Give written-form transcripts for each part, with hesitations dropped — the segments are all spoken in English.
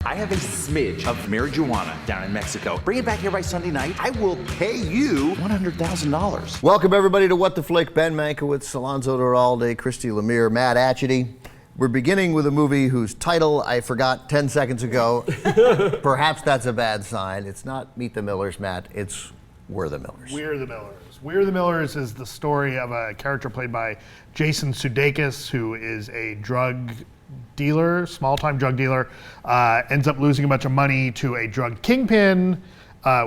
I have a smidge of marijuana down in Mexico. Bring it back here by Sunday night. I will pay you $100,000. Welcome, everybody, to What the Flick. Ben Mankiewicz, Alonso, Duralde, Christy, Lemire, Matt Atchity. We're beginning with a movie whose title I forgot 10 seconds ago. Perhaps that's a bad sign. It's not Meet the Millers, Matt. It's We're the Millers. We're the Millers. We're the Millers is the story of a character played by Jason Sudeikis, who is a drug dealer, small-time drug dealer, ends up losing a bunch of money to a drug kingpin,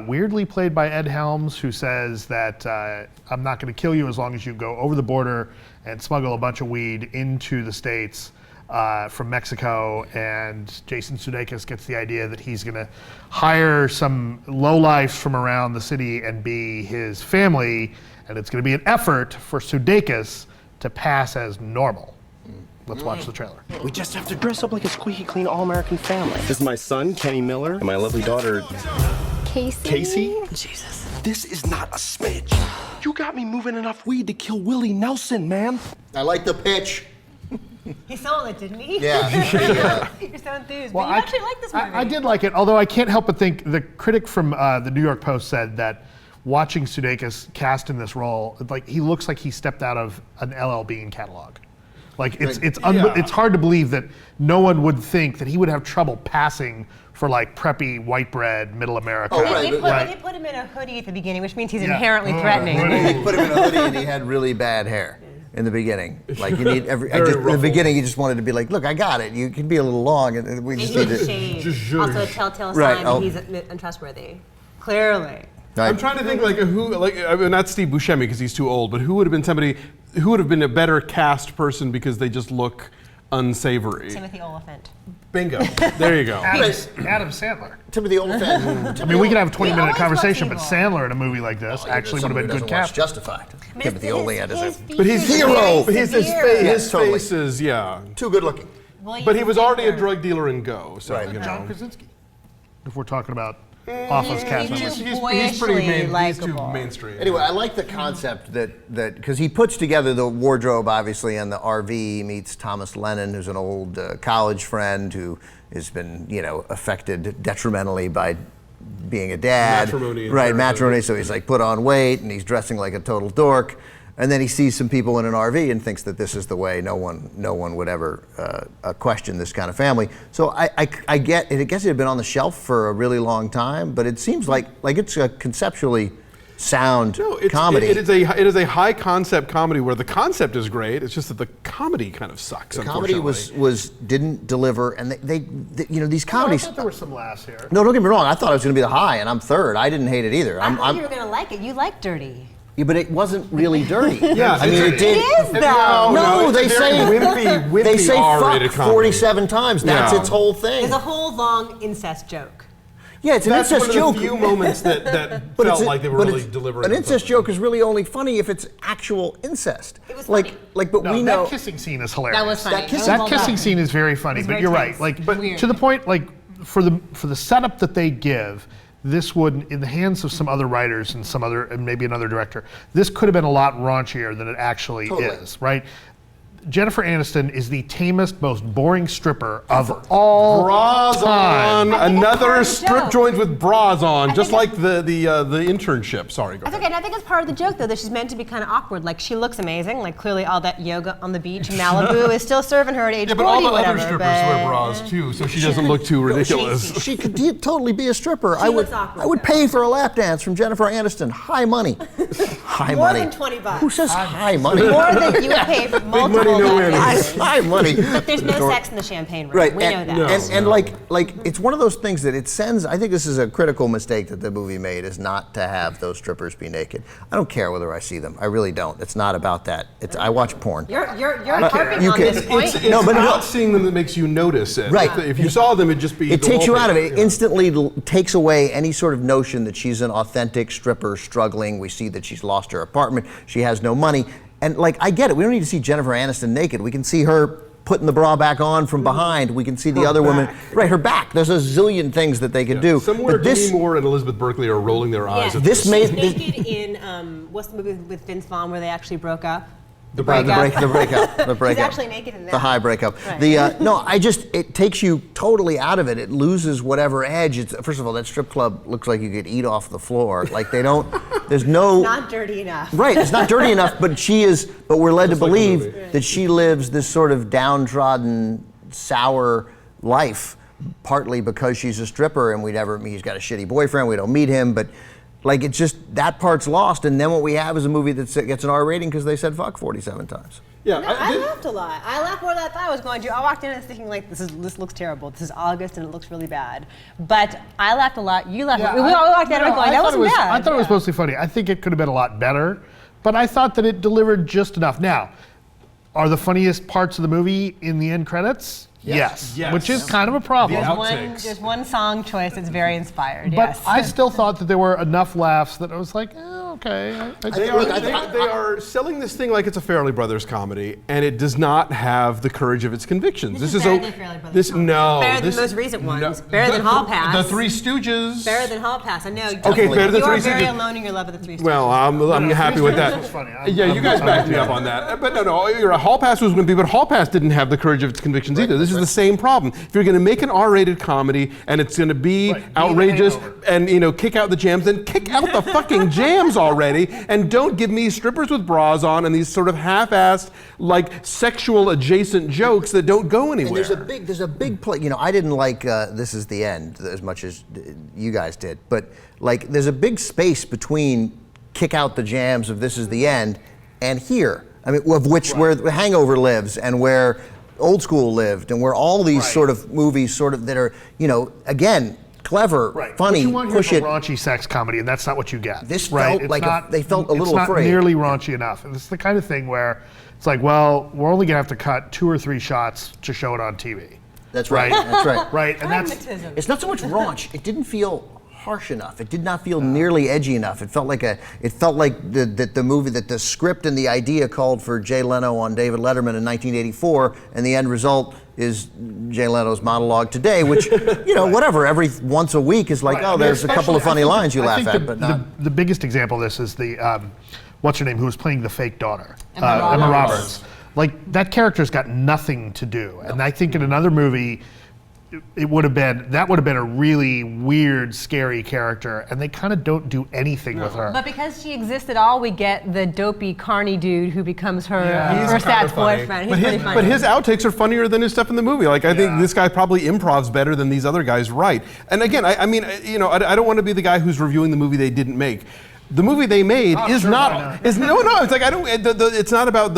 weirdly played by Ed Helms, who says that I'm not going to kill you as long as you go over the border and smuggle a bunch of weed into the States from Mexico. And Jason Sudeikis gets the idea that he's going to hire some lowlifes from around the city and be his family, and it's going to be an effort for Sudeikis to pass as normal. Let's watch the trailer. We just have to dress up like a squeaky clean all-American family. This is my son, Kenny Miller, and my lovely daughter, Casey? Jesus. This is not a smidge. You got me moving enough weed to kill Willie Nelson, man. I like the pitch. He sold it, didn't he? Yeah. You're so enthused. Well, but you actually like this movie. I did like it, although I can't help but think the critic from the New York Post said that watching Sudeikis cast in this role, like he looks like he stepped out of an LL Bean catalog. Like it's hard to believe that no one would think that he would have trouble passing for like preppy white bread middle America. Oh, right. They put him in a hoodie at the beginning, which means he's inherently threatening. They put him in a hoodie and he had really bad hair in the beginning. Like you need in the beginning, you just wanted to be like, look, I got it. You can be a little long, and we just need to. Also a telltale sign that he's untrustworthy. Clearly. I'm trying to think not Steve Buscemi because he's too old, but who would have been somebody who would have been a better cast person because they just look unsavory? Timothy Oliphant. Bingo. There you go. Adam Sandler. Timothy Oliphant. I mean, we could have a 20-minute conversation, but people. Sandler in a movie like this actually would have been good casting. Justified. Timothy only had his. But he's hero. But his face is too good looking. But he was already a drug dealer in Go, so Right. you know. John Krasinski. If we're talking about office cast members. He's pretty main. He's too mainstream. Anyway, I like the concept that because he puts together the wardrobe, obviously, and the RV. He meets Thomas Lennon, who's an old college friend who has been, affected detrimentally by being a dad. Matrimony. So he's like put on weight and he's dressing like a total dork. And then he sees some people in an RV and thinks that this is the way. No one would ever question this kind of family. So I get it. I guess it had been on the shelf for a really long time, but it seems like it's a conceptually sound comedy. It is a high concept comedy where the concept is great. It's just that the comedy kind of sucks. The comedy didn't deliver, and they these comedies. I thought there were some laughs here. No, don't get me wrong. I thought it was going to be the high, and I'm third. I didn't hate it either. I thought you were going to like it. You like Dirty. Yeah, but it wasn't really dirty. Yeah, I mean, it did. It is though. No, they say wimpy they say R-rated fuck 47 times. That's its whole thing. There's a whole long incest joke. Yeah, it's an incest joke. That's one of the few moments that felt like they were really delivering. An incest joke is really only funny if it's actual incest. It was funny. But we know that kissing scene is hilarious. That was funny. That kissing scene is very funny. But you're right. But to the point, for the setup that they give. This would, in the hands of some other writers and maybe another director, this could have been a lot raunchier than it actually is, right? Jennifer Aniston is the tamest, most boring stripper of all bras time. on. Another strip joint with bras on, just like the internship. Sorry, go ahead. Okay, and I think it's part of the joke though that she's meant to be kind of awkward. Like she looks amazing. Like clearly all that yoga on the beach in Malibu is still serving her at age 40. Yeah, but all the whatever, other strippers wear bras too, so she doesn't look too ridiculous. She could totally be a stripper. I looks awkward, I would pay for a lap dance from Jennifer Aniston. High money. High More money. than $20. Who says high money? More than you would pay for multiple money, no laps. High money. But there's no sex in the champagne room. Right, We know that. And like it's one of those things that it sends. I think this is a critical mistake that the movie made, is not to have those strippers be naked. I don't care whether I see them. I really don't. It's not about that. I watch porn. You're harping on this point. It's not seeing them that makes you notice it. Right. If you saw them, it'd just be. It takes you out of it. It instantly takes away any sort of notion that she's an authentic stripper struggling. We see that she's lost her apartment. She has no money. And I get it. We don't need to see Jennifer Aniston naked. We can see her putting the bra back on from behind. We can see the other woman, right, her back. There's a zillion things that they can do. Somewhere Demi Moore and Elizabeth Berkley are rolling their eyes at This naked in, what's the movie with Vince Vaughn where they actually broke up? The breakup. She's actually naked in that. The high breakup. Right. No, it takes you totally out of it. It loses whatever edge. First of all, that strip club looks like you could eat off the floor. Like they don't. There's no. It's not dirty enough. Right. It's not dirty enough. But she is. But we're led to believe that she lives this sort of downtrodden, sour life, partly because she's a stripper, and he's got a shitty boyfriend. We don't meet him, but. Like, it's just, that part's lost, and then what we have is a movie that gets an R rating because they said fuck 47 times. Yeah, No, I laughed a lot. I laughed more than I thought I was going to. I walked in and thinking, like, this looks terrible. This is August and it looks really bad. But I laughed a lot. You laughed. We all walked in and going, that wasn't bad. I thought it was mostly funny. I think it could have been a lot better, but I thought that it delivered just enough. Now, are the funniest parts of the movie in the end credits? Yes. Which is kind of a problem. There's one song choice that's very inspired. But yes. I still thought that there were enough laughs that I was like, okay. They are selling this thing like it's a Farrelly Brothers comedy, and it does not have the courage of its convictions. This is better than Farrelly Brothers comedy. Better than the most recent ones. Better than Hall Pass. The Three Stooges. Better than Hall Pass. I know. Okay, better than you are Three very Stooges. alone in your love of the Three Stooges. Well, I'm happy with that. Was funny. You guys backed me up on that. But no, you're right. Hall Pass was going to be, but Hall Pass didn't have the courage of its convictions either. This is the same problem. If you're going to make an R-rated comedy and it's going to be outrageous and kick out the jams, then kick out the fucking jams already, and don't give me strippers with bras on and these sort of half-assed, like sexual adjacent jokes that don't go anywhere. And there's a big play. I didn't like This Is the End as much as you guys did, but like there's a big space between kick out the jams of This Is the End and here. I mean, of which where The Hangover lives and where Old School lived, and where all these sort of movies that are, again, clever, funny, what you want push here it. is a raunchy sex comedy, and that's not what you get. This felt they felt a little afraid. It's not nearly raunchy enough. And it's the kind of thing where it's like, well, we're only gonna have to cut 2 or 3 shots to show it on TV. That's right. That's right. Right, and It's not so much raunch. It didn't feel harsh enough. It did not feel nearly edgy enough. It felt like the movie, that the script and the idea called for Jay Leno on David Letterman in 1984, and the end result is Jay Leno's monologue today, which whatever, every once a week is like, there's a couple of funny lines you laugh at, but not. The biggest example of this is the what's her name, who was playing the fake daughter, Emma Roberts. Like, that character's got nothing to do, and I think in another movie, that would have been a really weird, scary character, and they kind of don't do anything with her. But because she exists at all, we get the dopey, carny dude who becomes her stats boyfriend. He's pretty funny. But his outtakes are funnier than his stuff in the movie. Like, I think this guy probably improvs better than these other guys write. And again, I mean, I don't want to be the guy who's reviewing the movie they didn't make. The movie they made it's like it's not about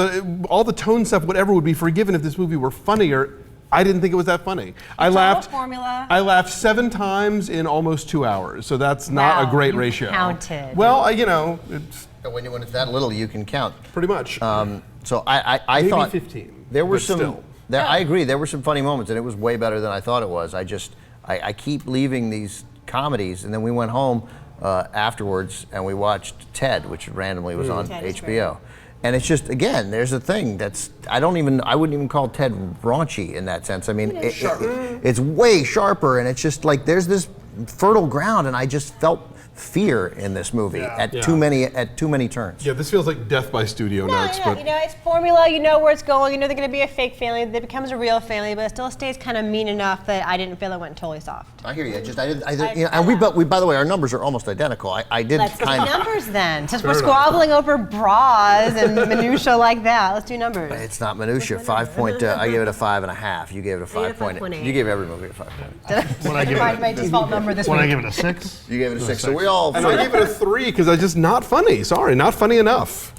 all the tone stuff. Whatever would be forgiven if this movie were funnier. I didn't think it was that funny. I laughed 7 times in almost 2 hours, so that's not a great ratio. Counted. Well, it's When it's that little, you can count. pretty much. So I Maybe thought 15. there were but some. still. I agree. There were some funny moments, and it was way better than I thought it was. I keep leaving these comedies, and then we went home afterwards and we watched Ted, which randomly was on HBO. And it's just, again, there's a thing that's, I wouldn't even call Ted raunchy in that sense. I mean, it's way sharper, and it's just like, there's this fertile ground, and I just felt fear in this movie at too many turns. Yeah, this feels like death by studio notes. But it's formula. You know where it's going. You know they're going to be a fake family. That becomes a real family, but it still stays kind of mean enough that I didn't feel it went totally soft. I hear you. And we, by the way, our numbers are almost identical. Let's do numbers then. Since we're squabbling over bras and minutia like that, let's do numbers. It's not minutia. I gave it a 5.5. You gave it a 5.8. You gave every movie a 5.8. My default number this week. When I give it a 6. You gave it a 6. So and I gave it a 3 because I just not funny. Sorry, not funny enough.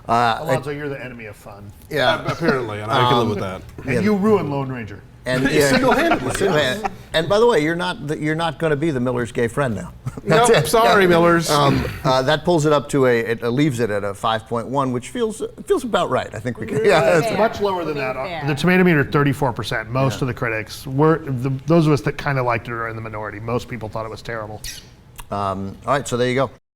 Alonso, you're the enemy of fun. Yeah, apparently, and I can live with that. And you ruined Lone Ranger. And single-handedly. And by the way, you're not going to be the Miller's gay friend now. Nope, sorry, Millers. That pulls it up to it leaves it at a 5.1, which feels about right. I think we can. Yeah, it's much lower than that. The tomato meter 34%. Most of the critics those of us that kind of liked it are in the minority. Most people thought it was terrible. All right, so there you go.